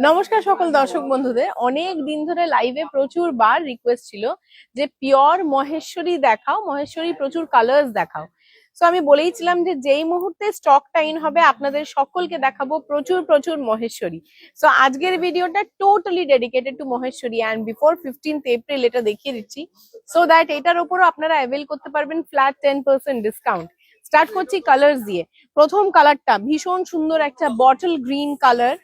নমস্কার সকল দর্শক বন্ধুদের। অনেক দিন ধরে লাইভে প্রচুর বার রিকোয়েস্ট ছিল যে পিওর মহেশ্বরী দেখাও, মহেশ্বরী প্রচুর কালার্স দেখাও। সো আমি বলেইছিলাম যে যেই মুহূর্তে স্টকটা ইন হবে আপনাদের সকলকে দেখাবো প্রচুর প্রচুর মহেশ্বরী। সো আজকের ভিডিওটা totally dedicated to Maheshwari and before 15th April এটা দেখিয়ে দিচ্ছি, সো দ্যাট এটার উপরও আপনারা অ্যাভেল করতে পারবেন ফ্ল্যাট 10% ডিসকাউন্ট। স্টার্ট করছি কালার্স দিয়ে। প্রথম কালারটা ভীষণ সুন্দর একটা bottle green colour,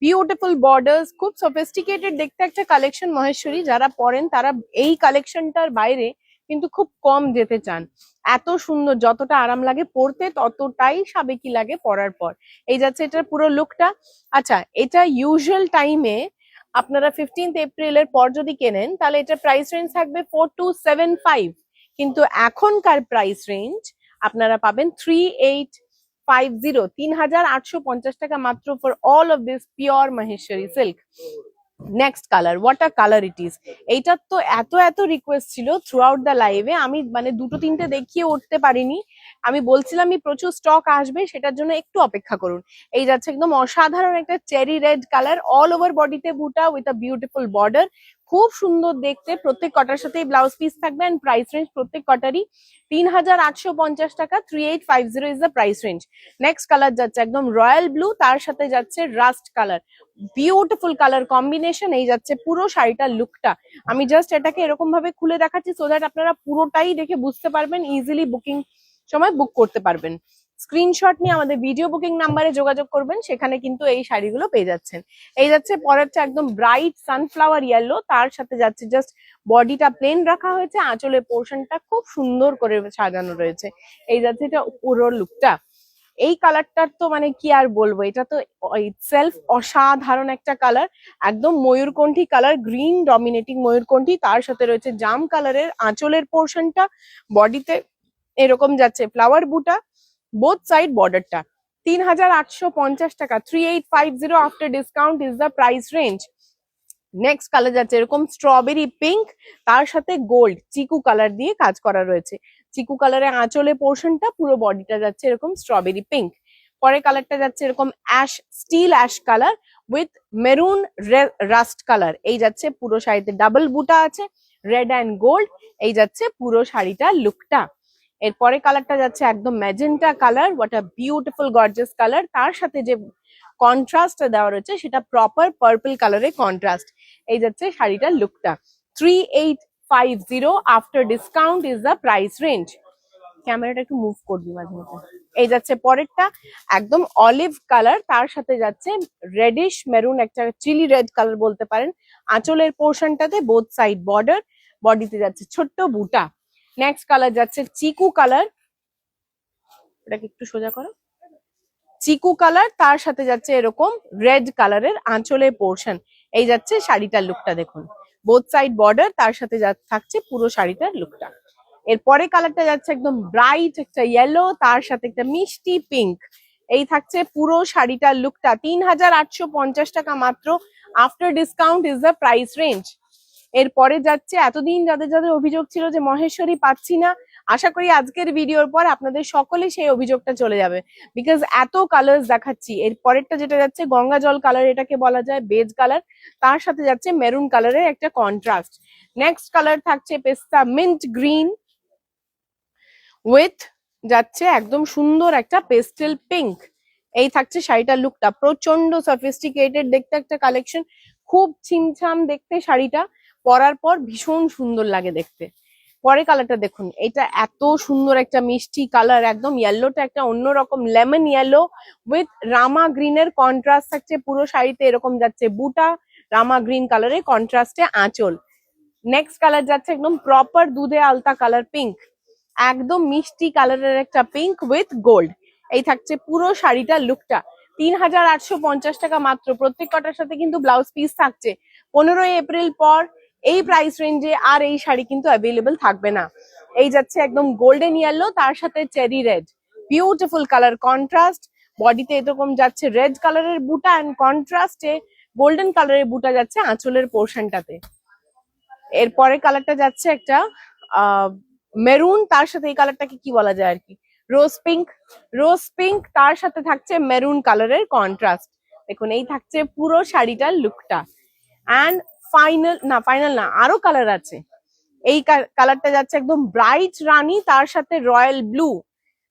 beautiful borders, খুব সফিস্টিকেটেড দেখতে একটা কালেকশন মহেশ্বরী। যারা পরেন তারা এই কালেকশনটার বাইরে কিন্তু খুব কম যেতে চান। এত সুন্দর, যতটা আরাম লাগে পরতে ততটাই সাবেকি লাগে পরার পর। এই যাচ্ছে এটার পুরো লুকটা। আচ্ছা, এটা ইউজুয়াল টাইমে আপনারা 15th এপ্রিলের পর যদি কেনেন তাহলে এটার প্রাইস রেঞ্জ থাকবে 4275, কিন্তু এখনকার প্রাইস রেঞ্জ আপনারা পাবেন 3850, 3850 টাকা মাত্র for all of this pure Maheshwari silk. Next colour, what a colour it is. এইটার তো এত এত রিকোয়েস্ট ছিল থ্রু আউট দ্য লাইভে, আমি মানে দুটো তিনটে দেখিয়ে উঠতে পারিনি। আমি বলছিলাম প্রচুর স্টক আসবে, সেটার জন্য একটু অপেক্ষা করুন। এই যাচ্ছে একদম অসাধারণ একটা cherry red colour, all over বডিতে বুটা উইথ আ বিউটিফুল বর্ডার, খুব সুন্দর দেখতে। প্রত্যেক কটার সাথেই ব্লাউজ পিস থাকবে এন্ড প্রাইস রেঞ্জ প্রত্যেক কটারই 3850 টাকা। 3850 is the price range. Next colour যাচ্ছে একদম রয়্যাল ব্লু, তার সাথে যাচ্ছে rushed colour, beautiful colour combination. এই যাচ্ছে পুরো শাড়িটার লুকটা। আমি জাস্ট এটাকে এরকম ভাবে খুলে দেখাচ্ছি সো দ্যাট আপনারা পুরোটাই দেখে বুঝতে পারবেন, ইজিলি বুকিং সময় বুক করতে পারবেন। স্ক্রিনশট নিয়ে আমাদের ভিডিও বুকিং নাম্বারে যোগাযোগ করবেন, সেখানে কিন্তু এই শাড়িগুলো পেয়ে যাচ্ছেন। এই যাচ্ছে পরেরটা একদম ব্রাইট সানফ্লাওয়ার ইয়েলো, তার সাথে যাচ্ছে জাস্ট বডিটা প্লেন রাখা হয়েছে, আঁচলের পোর্শনটা খুব সুন্দর করে সাজানো রয়েছে। এই যাচ্ছে এটা পুরো লুকটা। এই কালারটার তো মানে কি আর বলবো, এটা তো ইটসেলফ অসাধারণ একটা কালার, একদম ময়ূরকণ্ঠী কালার, গ্রিন ডমিনেটিং ময়ূরকণ্ঠী, তার সাথে রয়েছে জাম কালারের আঁচলের পোর্শনটা, বডিতে এরকম যাচ্ছে ফ্লাওয়ার বুটা, বোথ সাইড বর্ডারটা। 3850 টাকা, 3850 after discount is the price range. Next colour যাচ্ছে এরকম স্ট্রবেরি পিঙ্ক, তার সাথে গোল্ড চিকু কালার দিয়ে কাজ করা রয়েছে। চিকু কালারের আঁচলে পোর্শনটা, পুরো বডিটা যাচ্ছে এরকম স্ট্রবেরি পিঙ্ক। পরে কালারটা যাচ্ছে এরকম ash, steel ash colour with maroon rust colour. এই যাচ্ছে পুরো শাড়িতে ডাবল বুটা আছে, রেড অ্যান্ড গোল্ড। এই যাচ্ছে পুরো শাড়িটার লুকটা। এরপরে কালারটা যাচ্ছে একদম magenta colour, what a beautiful gorgeous colour. তার সাথে যে কন্ট্রাস্ট দেওয়া রয়েছে সেটা প্রপার পার্পল কালারের কন্ট্রাস্ট। এই যাচ্ছে শাড়িটার লুকটা। 3850 after discount is the price range. ক্যামেরাটা একটু মুভ করবি মাঝে মধ্যে। এই যাচ্ছে পরেরটা একদম অলিভ কালার, তার সাথে যাচ্ছে রেডিশ মেরুন, একটা চিলি রেড কালার বলতে পারেন। আঁচলের পোর্শনটাতে বোথ সাইড বর্ডার, বডিতে যাচ্ছে ছোট্ট বুটা। নেক্সট কালার যাচ্ছে চিকু কালার, এটাকে একটু সোজা করো, চিকু কালার, তার সাথে যাচ্ছে এরকম রেড কালারের আঁচলের পোর্শন। এই যাচ্ছে শাড়িটার লুকটা, দেখুন বোথ সাইড বর্ডার, তার সাথে থাকছে পুরো শাড়িটার লুকটা। এরপরে কালারটা যাচ্ছে একদম ব্রাইট একটা ইয়েলো, তার সাথে একটা মিষ্টি পিঙ্ক। এই থাকছে পুরো শাড়িটার লুকটা। 3850 টাকা মাত্র, after discount is the price range. এরপরে যাচ্ছে এতদিন যাদের যাদের অভিযোগ ছিল যে মহেশ্বরী পাচ্ছি না, আশা করি আজকের ভিডিওর পর আপনাদের সকলে সেই অভিযোগটা চলে যাবে, বিকজ এত কালার্স দেখাচ্ছি। এর পরেরটা যেটা যাচ্ছে গঙ্গা জল কালার, এটাকে বলা যায় বেজ কালার, তার সাথে যাচ্ছে মেরুন কালারের একটা কন্ট্রাস্ট। নেক্সট কালার থাকছে পেস্তা মিন্ট গ্রিন উইথ যাচ্ছে একদম সুন্দর একটা পেস্টেল পিঙ্ক। এই থাকছে শাড়িটার লুকটা, প্রচন্ড সফিস্টিকেটেড দেখতে একটা কালেকশন, খুব ছিমছাম দেখতে শাড়িটা, পরার পর ভীষণ সুন্দর লাগে দেখতে। পরে কালারটা দেখুন, এটা এত সুন্দর একটা মিষ্টি কালার, একদম ইয়েলোটা একটা অন্যরকম লেমন ইয়েলো উইথ রামা গ্রিনের কন্ট্রাস্ট থাকছে পুরো শাড়িতে। এরকম যাচ্ছে বুটা, রামা গ্রিন কালারের কন্ট্রাস্টে আঁচল। নেক্সট কালার যাচ্ছে একদম প্রপার দুধে আলতা কালার পিঙ্ক, একদম মিষ্টি কালারের একটা পিঙ্ক উইথ গোল্ড। এই থাকছে পুরো শাড়িটার লুকটা। 3850 টাকা মাত্র, প্রত্যেক কটার সাথে কিন্তু ব্লাউজ পিস থাকছে। 15ই এপ্রিল পর এই প্রাইস রেঞ্জে আর এই শাড়ি কিন্তু অ্যাভেলেবল থাকবে না। এই যাচ্ছে একদম গোল্ডেন ইয়েলো, তার সাথে cherry red, beautiful colour contrast. বডিতে এরকম যাচ্ছে রেড কালারের বুটা অ্যান্ড কন্ট্রাস্টে গোল্ডেন কালারের বুটা যাচ্ছে আঁচলের পোর্শনটাতে। এরপরে কালারটা যাচ্ছে একটা মেরুন, তার সাথে এই কালারটাকে কি বলা যায় আর কি, রোজ পিঙ্ক। রোজ পিঙ্ক, তার সাথে থাকছে মেরুন কালারের কন্ট্রাস্ট। দেখুন এই থাকছে পুরো শাড়িটার লুকটা। অ্যান্ড ফাইনাল না, আরো কালার আছে। এই কালারটা যাচ্ছে একদম ব্রাইট রানী, তার সাথে রয়্যাল ব্লু।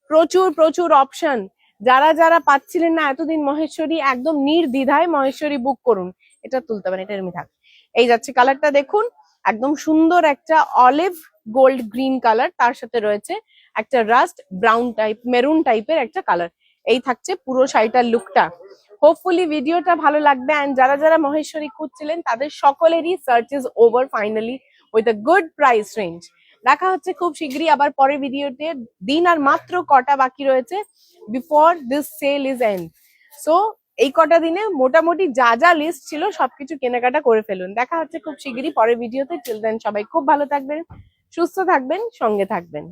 প্রচুর প্রচুর অপশন। যারা যারা পাচ্ছিলেন না এতদিন মহেশ্বরী, একদম নির্দ্বিধায় মহেশ্বরী বুক করুন। এটা তুলতে পারেন, এটা এমনি থাক। এই যাচ্ছে কালারটা দেখুন, একদম সুন্দর একটা অলিভ গোল্ড গ্রিন কালার, তার সাথে রয়েছে একটা রাস্ট ব্রাউন টাইপ মেরুন টাইপের একটা কালার। এই থাকছে পুরো শাড়িটার লুকটা। হোপফুলি ভিডিওটা ভালো লাগবে। অ্যান্ড যারা যারা মহেশ্বরী খুঁজছিলেন তাদের সকলেরই search is over finally with a good price range. দেখা হচ্ছে খুব শীঘ্রই আবার পরের ভিডিওতে। দিন আর মাত্র কটা বাকি রয়েছে before this sale is end. So এই কটা দিনে মোটামুটি যা যা লিস্ট ছিল সবকিছু কেনাকাটা করে ফেলুন। দেখা হচ্ছে খুব শীঘ্রই পরের ভিডিওতে। টিল দেন সবাই খুব ভালো থাকবেন, সুস্থ থাকবেন, সঙ্গে থাকবেন।